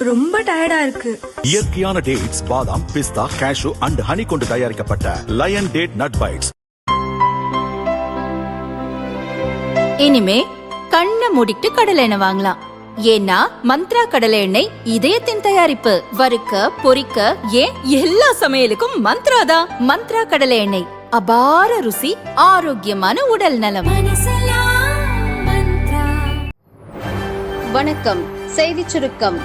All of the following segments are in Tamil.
ரொம்ப டயர்டா இருக்கு. இயற்கையான டேட்ஸ், பாதாம், பிஸ்தா, கேஷு அண்ட் ஹனி கொண்டு தயாரிக்கப்பட்ட லயன் டேட் நட் பைட்ஸ். இனிமே கண்ணை மூடிட்டு கடலை எண்ணெய் வாங்கலாம். ஏன்னா மந்த்ரா கடலை எண்ணெய் இதயத்தின் தயாரிப்பு. வறுக்க, பொரிக்க, ஏன் எல்லா சமையலுக்கும் மந்த்ரா தான். மந்த்ரா கடலை எண்ணெய், அபார ருசி, ஆரோக்கியமான உடல் நலம். வணக்கம். செய்தி சுருக்கம்.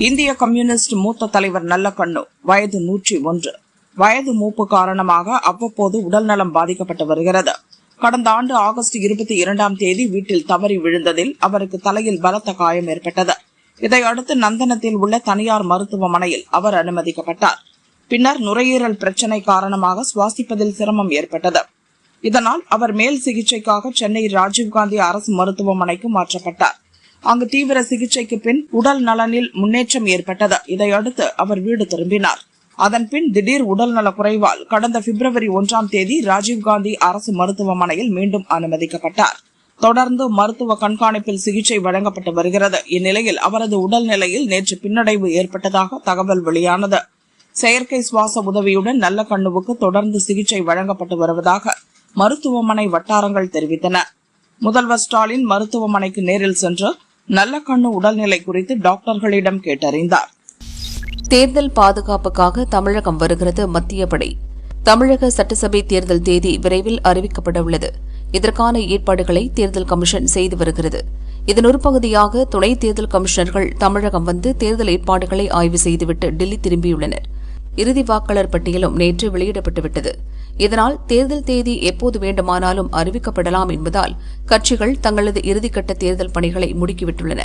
இந்திய கம்யூனிஸ்ட் மூத்த தலைவர் நல்லக்கண்ணு, வயது 101. வயது மூப்பு காரணமாக அவ்வப்போது உடல்நலம் பாதிக்கப்பட்டு வருகிறது. கடந்த ஆண்டு ஆகஸ்ட் 22ஆம் தேதி வீட்டில் தவறி விழுந்ததில் அவருக்கு தலையில் பலத்த காயம் ஏற்பட்டது. இதையடுத்து நந்தனத்தில் உள்ள தனியார் மருத்துவமனையில் அவர் அனுமதிக்கப்பட்டார். பின்னர் நுரையீரல் பிரச்சினை காரணமாக சுவாசிப்பதில் சிரமம் ஏற்பட்டது. இதனால் அவர் மேல் சிகிச்சைக்காக சென்னை ராஜீவ்காந்தி அரசு மருத்துவமனைக்கு மாற்றப்பட்டார். அங்கு தீவிர சிகிச்சைக்கு பின் உடல் நலனில் முன்னேற்றம் ஏற்பட்டது. இதையடுத்து அவர் வீடு திரும்பினார். அதன்பின் திடீர் உடல்நல குறைவால் கடந்த பிப்ரவரி 1ஆம் தேதி ராஜீவ்காந்தி அரசு மருத்துவமனையில் மீண்டும் அனுமதிக்கப்பட்டார். தொடர்ந்து மருத்துவ கண்காணிப்பில் சிகிச்சை வழங்கப்பட்டு வருகிறது. இந்நிலையில் அவரது உடல்நிலையில் நேற்று பின்னடைவு ஏற்பட்டதாக தகவல் வெளியானது. செயற்கை சுவாச உதவியுடன் நல்லக்கண்ணுவுக்கு தொடர்ந்து சிகிச்சை வழங்கப்பட்டு வருவதாக மருத்துவமனை வட்டாரங்கள் தெரிவித்தன. முதல்வர் ஸ்டாலின் மருத்துவமனைக்கு நேரில் சென்று நல்லக்கண்ணு உடல்நிலை குறித்து டாக்டர்களிடம் கேட்டறிந்தார். தேர்தல் பாதுகாப்புக்காக தமிழகம் வருகிறது மத்திய படை. தமிழக சட்டசபை தேர்தல் தேதி விரைவில் அறிவிக்கப்பட உள்ளது. இதற்கான ஏற்பாடுகளை தேர்தல் கமிஷன் செய்து வருகிறது. இதன் ஒரு பகுதியாக துணை தேர்தல் கமிஷனர்கள் தமிழகம் வந்து தேர்தல் ஏற்பாடுகளை ஆய்வு செய்துவிட்டு டெல்லி திரும்பியுள்ளனர். இறுதி வாக்காளர் பட்டியலும் நேற்று வெளியிடப்பட்டுவிட்டது. இதனால் தேர்தல் தேதி எப்போது வேண்டுமானாலும் அறிவிக்கப்படலாம் என்பதால் கட்சிகள் தங்களது இறுதிக்கட்ட தேர்தல் பணிகளை முடுக்கிவிட்டுள்ளன.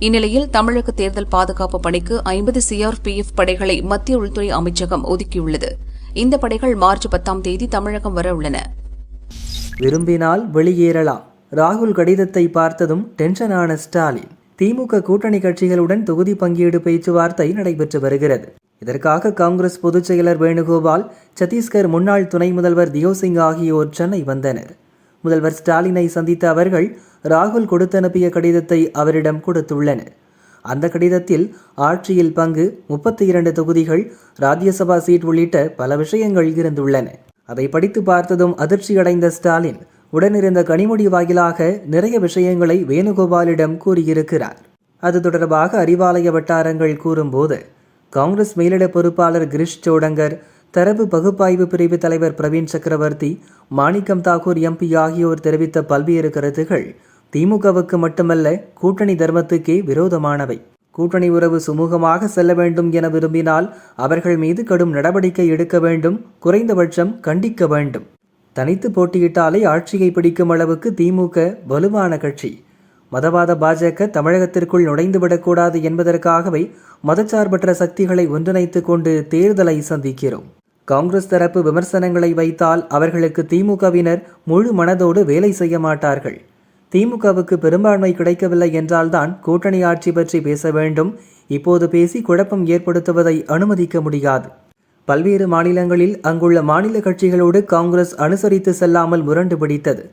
இந்நிலையில் தமிழக தேர்தல் பாதுகாப்பு பணிக்கு 50 CRPF படைகளை மத்திய உள்துறை அமைச்சகம் ஒதுக்கியுள்ளது. இந்த படைகள் மார்ச் 10ஆம் தேதி தமிழகம் வர உள்ளன. விரும்பினால் வெளியேறலாம். ராகுல் கடிதத்தை பார்த்ததும் டென்ஷனான ஸ்டாலின். திமுக கூட்டணி கட்சிகளுடன் தொகுதி பங்கீடு பேச்சுவார்த்தை நடைபெற்று வருகிறது. இதற்காக காங்கிரஸ் பொதுச் செயலர் வேணுகோபால், சத்தீஸ்கர் முன்னாள் துணை முதல்வர் தியோசிங் ஆகியோர் சென்னை வந்தனர். முதல்வர் ஸ்டாலினை சந்தித்த அவர்கள் ராகுல் கொடுத்தனுப்பிய கடிதத்தை அவரிடம் கொடுத்துள்ளனர். அந்த கடிதத்தில் ஆட்சியில் பங்கு, 32 தொகுதிகள், ராஜ்யசபா சீட் உள்ளிட்ட பல விஷயங்கள் இருந்துள்ளன. அதை படித்து பார்த்ததும் அதிர்ச்சியடைந்த ஸ்டாலின் உடனிருந்த கனிமொழி வாயிலாக நிறைய விஷயங்களை வேணுகோபாலிடம் கூறியிருக்கிறார். அது தொடர்பாக அறிவாலய வட்டாரங்கள் கூறும்போது காங்கிரஸ் மேலிட பொறுப்பாளர் கிரிஷ் சோடங்கர், தரப்பு பகுப்பாய்வு பிரிவு தலைவர் பிரவீன் சக்கரவர்த்தி, மாணிக்கம் தாக்கூர் MP ஆகியோர் தெரிவித்த பல்வேறு கருத்துகள் திமுகவுக்கு மட்டுமல்ல கூட்டணி தர்மத்துக்கே விரோதமானவை. கூட்டணி உறவு சுமூகமாக செல்ல வேண்டும் என விரும்பினால் அவர்கள் மீது கடும் நடவடிக்கை எடுக்க வேண்டும், குறைந்தபட்சம் கண்டிக்க வேண்டும். தனித்து போட்டியிட்டாலே ஆட்சியை பிடிக்கும் அளவுக்கு திமுக வலுவான கட்சி. மதவாத பாஜக தமிழகத்திற்குள் நுழைந்துவிடக்கூடாது என்பதற்காகவே மதச்சார்பற்ற சக்திகளை ஒன்றிணைத்துக் கொண்டு தேர்தலை சந்திக்கிறோம். காங்கிரஸ் தரப்பு விமர்சனங்களை வைத்தால் அவர்களுக்கு திமுகவினர் முழு மனதோடு வேலை செய்ய மாட்டார்கள். திமுகவுக்கு பெரும்பான்மை கிடைக்கவில்லை என்றால்தான் கூட்டணி ஆட்சி பற்றி பேச வேண்டும். இப்போது பேசி குழப்பம் ஏற்படுத்துவதை அனுமதிக்க முடியாது. பல்வேறு மாநிலங்களில் அங்குள்ள மாநில கட்சிகளோடு காங்கிரஸ் அனுசரித்து செல்லாமல் முரண்டு பிடித்தது.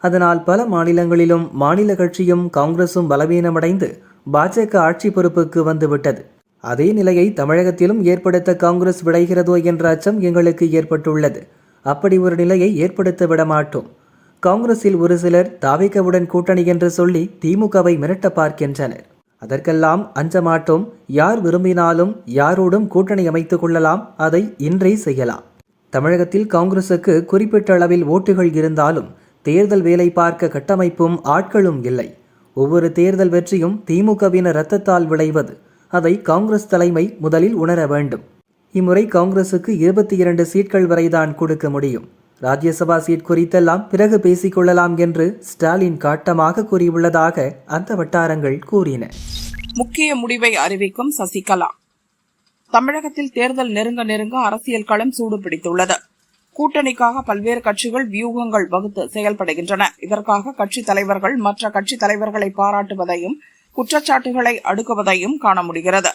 அதனால் பல மாநிலங்களிலும் மாநில கட்சியும் காங்கிரசும் பலவீனமடைந்து பாஜக ஆட்சி பொறுப்புக்கு வந்துவிட்டது. அதே நிலையை தமிழகத்திலும் ஏற்படுத்த காங்கிரஸ் விளைகிறதோ என்ற அச்சம் எங்களுக்கு ஏற்பட்டுள்ளது. அப்படி ஒரு நிலையை ஏற்படுத்த விடமாட்டோம். காங்கிரஸில் ஒரு சிலர் தாவேகவுடன் கூட்டணி என்று சொல்லி திமுகவை மிரட்ட பார்க்கின்றனர். அதற்கெல்லாம் அஞ்ச மாட்டோம். யார் விரும்பினாலும் யாரோடும் கூட்டணி அமைத்துக் கொள்ளலாம். அதை இன்றே செய்யலாம். தமிழகத்தில் காங்கிரசுக்கு குறிப்பிட்ட அளவில் ஓட்டுகள் இருந்தாலும் தேர்தல் வேலை பார்க்க கட்டமைப்பும் ஆட்களும் இல்லை. ஒவ்வொரு தேர்தல் வெற்றியும் திமுகவினர் இரத்தத்தால் விளைவது. அதை காங்கிரஸ் தலைமை முதலில் உணர வேண்டும். இம்முறை காங்கிரசுக்கு 22 சீட்கள் வரைதான் கொடுக்க முடியும். ராஜ்யசபா சீட் குறித்தெல்லாம் பிறகு பேசிக்கொள்ளலாம் என்று ஸ்டாலின் காட்டமாக கூறியுள்ளதாக அந்த வட்டாரங்கள் கூறின. முக்கிய முடிவை அறிவிக்கும் சசிகலா. தமிழகத்தில் தேர்தல் நெருங்க அரசியல் களம் சூடு பிடித்துள்ளது. கூட்டணிக்காக பல்வேறு கட்சிகள் வியூகங்கள் வகுத்து செயல்படுகின்றன. இதற்காக கட்சித் தலைவர்கள் மற்ற கட்சித் தலைவர்களை பாராட்டுவதையும் குற்றச்சாட்டுகளை அடுக்குவதையும் காண முடிகிறது.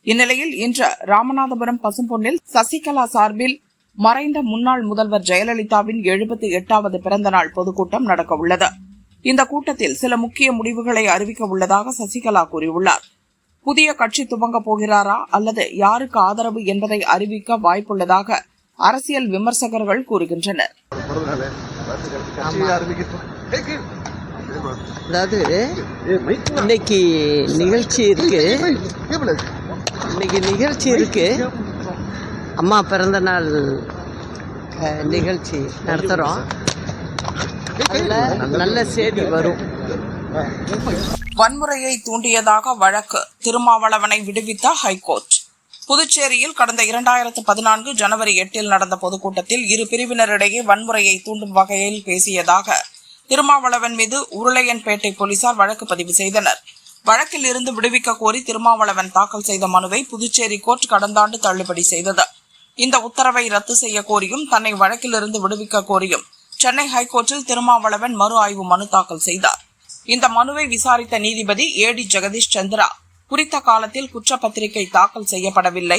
இந்நிலையில் இன்று ராமநாதபுரம் பசும்பொன்னில் சசிகலா சார்பில் மறைந்த முன்னாள் முதல்வர் ஜெயலலிதாவின் 78வது பிறந்தநாள் பொதுக்கூட்டம் நடக்க உள்ளது. இந்த கூட்டத்தில் சில முக்கிய முடிவுகளை அறிவிக்க உள்ளதாக சசிகலா கூறியுள்ளார். புதிய கட்சி துவங்க போகிறாரா அல்லது யாருக்கு ஆதரவு என்பதை அறிவிக்க வாய்ப்புள்ளதாக அரசியல் விமர்சகர்கள் கூறுகின்றனர். அதாவது இன்னைக்கு நிகழ்ச்சி இருக்கு, அம்மா பிறந்த நாள் நிகழ்ச்சி நடத்துறோம். நல்ல செய்தி வரும். வன்முறையை தூண்டியதாக வழக்கு, திருமாவளவனை விடுவித்த ஹைகோர்ட். புதுச்சேரியில் கடந்த 2014 ஜனவரி 8 நடந்த பொதுக்கூட்டத்தில் இரு பிரிவினரிடையே வன்முறையை தூண்டும் வகையில் பேசியதாக திருமாவளவன் மீது உருளையன்பேட்டை போலீசார் வழக்கு பதிவு செய்தனர். வழக்கில் இருந்து விடுவிக்க கோரி திருமாவளவன் தாக்கல் செய்த மனுவை புதுச்சேரி கோர்ட் கடந்த ஆண்டு தள்ளுபடி செய்தது. இந்த உத்தரவை ரத்து செய்ய கோரியும் தன்னை வழக்கிலிருந்து விடுவிக்க கோரியும் சென்னை ஹைகோர்ட்டில் திருமாவளவன் மறு ஆய்வு மனு தாக்கல் செய்தார். இந்த மனுவை விசாரித்த நீதிபதி ஏடி ஜெகதீஷ் சந்திரா குறித்த காலத்தில் குற்றப்பத்திரிகை தாக்கல் செய்யப்படவில்லை,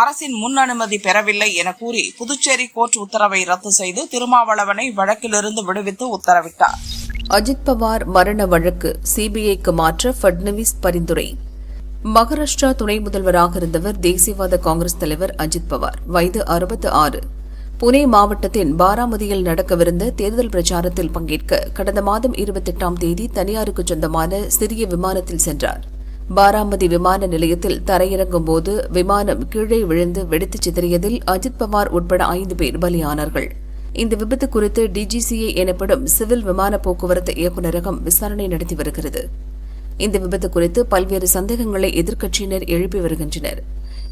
அரசின் முன் அனுமதி பெறவில்லை என கூறி புதுச்சேரி கோர்ட் உத்தரவை ரத்து செய்து திருமாவளவனை வழக்கிலிருந்து விடுவித்து உத்தரவிட்டார். அஜித் பவார் மரண வழக்கு சிபிஐக்கு மாற்ற பட்னவிஸ் பரிந்துரை. மகாராஷ்டிரா துணை முதல்வராக இருந்தவர் தேசியவாத காங்கிரஸ் தலைவர் அஜித் பவார், வயது 66. புனே மாவட்டத்தின் பாராமதியில் நடக்கவிருந்த தேர்தல் பிரச்சாரத்தில் பங்கேற்க கடந்த மாதம் 28ஆம் தேதி தனியாருக்கு சொந்தமான சிறிய விமானத்தில் சென்றார். பாராமதி விமான நிலையத்தில் தரையிறங்கும் போது விமானம் கீழே விழுந்து வெடித்து சிதறியதில் அஜித் பவார் உட்பட 5 பேர் பலியானார்கள். இந்த விபத்து குறித்து டிஜிசிஏ எனப்படும் சிவில் விமான போக்குவரத்து இயக்குநரகம் விசாரணை நடத்தி வருகிறது. இந்த விபத்து குறித்து பல்வேறு சந்தேகங்களை எதிர்க்கட்சியினர் எழுப்பி வருகின்றனர்.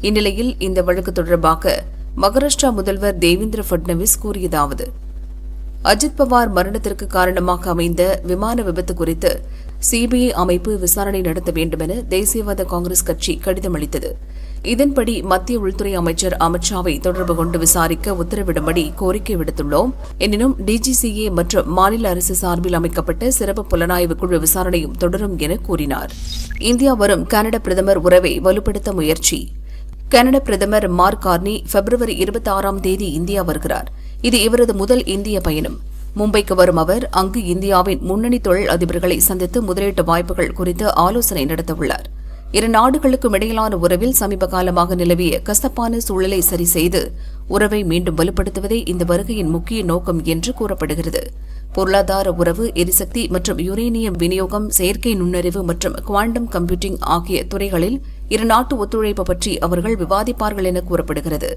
இந்நிலையில் இந்த வழக்கு தொடர்பாக மகாராஷ்டிரா முதல்வர் தேவேந்திர பட்னவிஸ் கூறியதாவது: அஜித் பவார் மரணத்திற்கு காரணமாக அமைந்த விமான விபத்து குறித்து சிபிஐ அமைப்பு விசாரணை நடத்த வேண்டுமென தேசியவாத காங்கிரஸ் கட்சி கடிதம் அளித்தது. இதன்படி மத்திய உள்துறை அமைச்சர் அமித்ஷாவை தொடர்பு கொண்டு விசாரிக்க உத்தரவிடும்படி கோரிக்கை விடுத்துள்ளோம். எனினும் டிஜிசிஏ மற்றும் மாநில அரசு சார்பில் அமைக்கப்பட்ட சிறப்பு புலனாய்வு குழு விசாரணையும் தொடரும் என கூறினார். இந்தியா வரும் கனடா பிரதமர் உறவை வலுப்படுத்த முயற்சி. கனடா பிரதமர் மார்க் கார்னி பிப்ரவரி 26ஆம் தேதி இந்தியா வருகிறார். இது இவரது முதல் இந்திய பயணம். மும்பைக்கு வரும் அவர் அங்கு இந்தியாவின் முன்னணி தொழில் அதிபர்களை சந்தித்து முதலீட்டு வாய்ப்புகள் குறித்து ஆலோசனை நடத்தவுள்ளார். இரு நாடுகளுக்கும் இடையிலான உறவில் சமீப காலமாக நிலவிய கசப்பான சூழலை சரி செய்து உறவை மீண்டும் வலுப்படுத்துவதே இந்த வருகையின் முக்கிய நோக்கம் என்று கூறப்படுகிறது. பொருளாதார உறவு, எரிசக்தி மற்றும் யுரேனியம் விநியோகம், செயற்கை நுண்ணறிவு மற்றும் குவாண்டம் கம்ப்யூட்டிங் ஆகிய துறைகளில் இரு நாட்டு ஒத்துழைப்பு பற்றி அவர்கள் விவாதிப்பார்கள் என கூறப்படுகிறது.